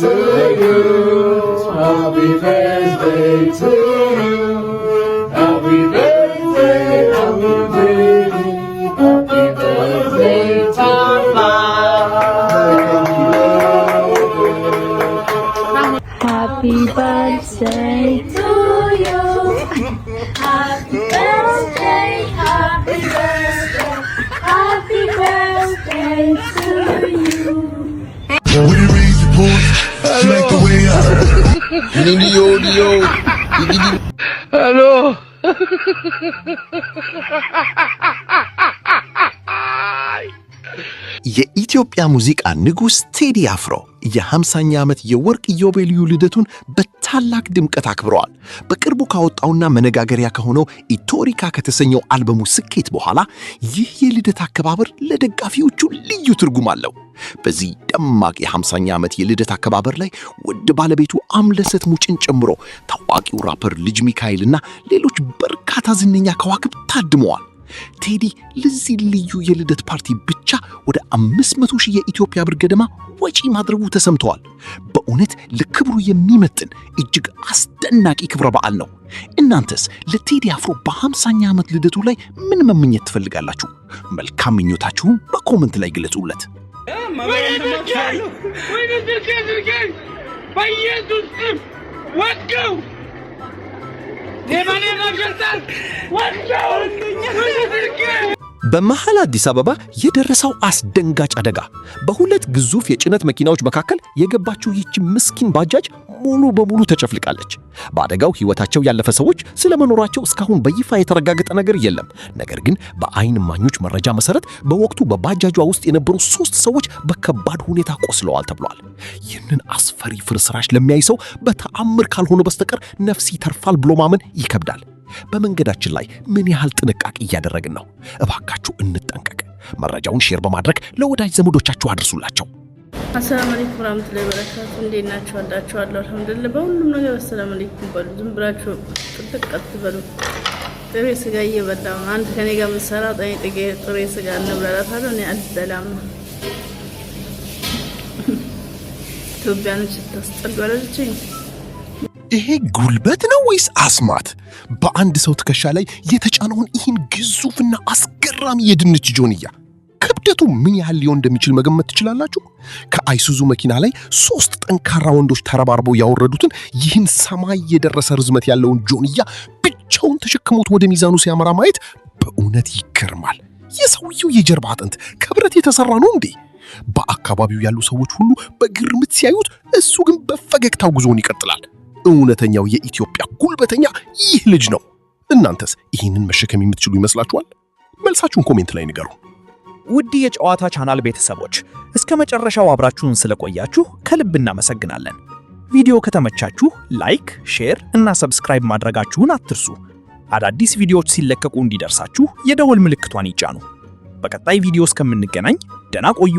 to you. Happy birthday to you. Happy birthday, happy birthday, happy birthday to Happy birthday to you. Happy birthday, happy birthday, happy birthday to you. When you raise your voice, she like the way I. You need the audio. Hello. የኢትዮጵያ ሙዚቃ ንጉስ ቴዲ አፍሮ የ50ኛ ዓመት የወርቅ ኢዮቤልዩ ልደቱን በታላቅ ድምቀት አክብረዋል። በቅርቡ ካወጣውና መነጋገሪያ ከሆነው ኢቶሪካ ከተሰኘው አልበሙ ስኬት በኋላ ይህ የልደት አከባበር ለደጋፊዎቹ ልዩ ትርጉም አለው። በዚህ ደማቅ የ50ኛ ዓመት የልደት አከባበር ላይ ውድ ባለቤቱ አምለሰት ሙጭን ጨምሮ ታዋቂው ራፐር ልጅ ሚካኤልና ሌሎች በርካታ ዝነኛ ከዋክብት ታድመዋል። ቴዲ ለዚህ ልዩ የልደት ፓርቲ ብቻ ወደ 500,000 የኢትዮጵያ ብር ገደማ ወጪ ማድረጉ ተሰምቷል። በእውነት ለክብሩ የሚመጥን እጅግ አስደናቂ ክብረ በዓል ነው። እናንተስ ለቴዲ አፍሮ በ50ኛ ዓመት ልደቱ ላይ ምን መመኘት ትፈልጋላችሁ? መልካም ምኞታችሁን በኮሜንት ላይ ግለጹለት። በመሃል አዲስ አበባ የደረሰው አስደንጋጭ አደጋ በሁለት ግዙፍ የጭነት መኪናዎች መካከል የገባችው ይህች ምስኪን ባጃጅ ሙሉ በሙሉ ተጨፍልቃለች። በአደጋው ሕይወታቸው ያለፈ ሰዎች ስለመኖራቸው እስካሁን በይፋ የተረጋገጠ ነገር የለም። ነገር ግን በአይን እማኞች መረጃ መሰረት በወቅቱ በባጃጇ ውስጥ የነበሩ 3 ሰዎች በከባድ ሁኔታ ቆስለዋል ተብሏል። ይህንን አስፈሪ ፍርስራሽ ለሚያይ ሰው በተአምር ካልሆነ በስተቀር ነፍስ ይተርፋል ብሎ ማመን ይከብዳል። በመንገዳችን ላይ ምን ያህል ጥንቃቄ እያደረግን ነው? እባካችሁ እንጠንቀቅ። መረጃውን ሼር በማድረግ ለወዳጅ ዘመዶቻችሁ አድርሱላቸው። አሰላሙ አለይኩም ወራህመቱላሂ ወበረካቱ። እንዴት ናችሁ? አላችኋለሁ። አልሐምዱሊላህ። በሁሉም ነገር አሰላሙ አለይኩም በሉ። ዝም ብላችሁ ጥጥቅ አትበሉ። ጥሬ ስጋ እየበላሁ ነው። አንድ ከኔ ጋር የምትሰራው ጥሬ ስጋ እንብላላታለሁ። እኔ አልበላም። ኢትዮጵያኖች ስታስጠሉ አለችኝ። ይሄ ጉልበት ነው ወይስ አስማት? በአንድ ሰው ትከሻ ላይ የተጫነውን ይህን ግዙፍና አስገራሚ የድንች ጆንያ ክብደቱ ምን ያህል ሊሆን እንደሚችል መገመት ትችላላችሁ? ከአይሱዙ መኪና ላይ 3 ጠንካራ ወንዶች ተረባርበው ያወረዱትን ይህን ሰማይ የደረሰ ርዝመት ያለውን ጆንያ ብቻውን ተሸክሞት ወደ ሚዛኑ ሲያመራ ማየት በእውነት ይገርማል። የሰውየው የጀርባ አጥንት ከብረት የተሰራ ነው እንዴ? በአካባቢው ያሉ ሰዎች ሁሉ በግርምት ሲያዩት፣ እሱ ግን በፈገግታው ጉዞውን ይቀጥላል። እውነተኛው የኢትዮጵያ ጉልበተኛ ይህ ልጅ ነው። እናንተስ ይህንን መሸከም የምትችሉ ይመስላችኋል? መልሳችሁን ኮሜንት ላይ ንገሩ። ውድ የጨዋታ ቻናል ቤተሰቦች እስከ መጨረሻው አብራችሁን ስለቆያችሁ ከልብ እናመሰግናለን። ቪዲዮ ከተመቻችሁ ላይክ፣ ሼር እና ሰብስክራይብ ማድረጋችሁን አትርሱ። አዳዲስ ቪዲዮዎች ሲለቀቁ እንዲደርሳችሁ የደወል ምልክቷን ይጫኑ። በቀጣይ ቪዲዮ እስከምንገናኝ ደህና ቆዩ።